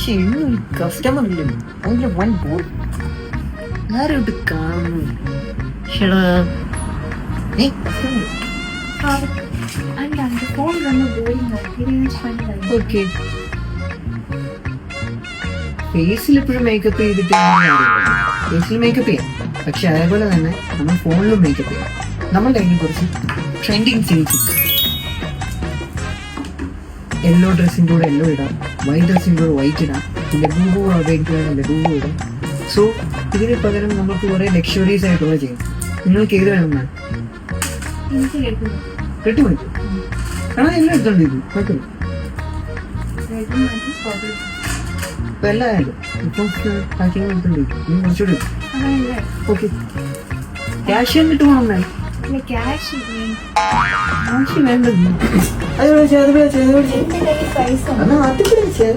പക്ഷെ ഇന്നൊരു കസ്റ്റമർ ഇല്ല. അതിന്റെ വൻ ബോൾ ആരോട്ട് കാണുന്നു. ഷടാ ഓക്കെ. ഫേസിൽ എപ്പോഴും മേക്കപ്പ് ചെയ്തിട്ട് ഫേസിൽ മേക്കപ്പ് ചെയ്യാം, പക്ഷെ അതേപോലെ തന്നെ നമ്മൾ ഫോണിലും മേക്കപ്പ് ചെയ്യാം. നമ്മളുടെ കയ്യിൽ കുറച്ച് ട്രെൻഡിങ് സീൻസ്. യെല്ലോ ഡ്രസ്സിൻ്റെ കൂടെ യെല്ലോ ഇടാം, വൈറ്റ് ഡ്രസ്സിൻ്റെ കൂടെ വൈറ്റ് ഇടാം, ലഘുവോ ഉപയോഗിക്കുകയാണെങ്കിൽ ലഘുവോ ഇടാം. സോ ഇതിന് പകരം നമുക്ക് കുറേ ലക്ഷറീസ് ആയിട്ടുള്ള ചെയ്യും. നിങ്ങൾക്ക് ഏത് വേണം മാം? റെഡ് മതി. കാരണം എല്ലാം എടുത്തോണ്ടിരിക്കും കുഴപ്പമില്ല. ഇപ്പം എല്ലാം ആയാലും ഇപ്പം പാക്കിങ് എടുത്തോണ്ടിരിക്കും. ഇനി കുറച്ചുകൂടി ഓക്കെ. ക്യാഷ് എന്നിട്ട് പോകണം മാം. ക്യാഷ് വേണ്ട. അത് വിളിച്ചാൽ അത് വിളിച്ചാൽ അത് വിളിച്ചാൽ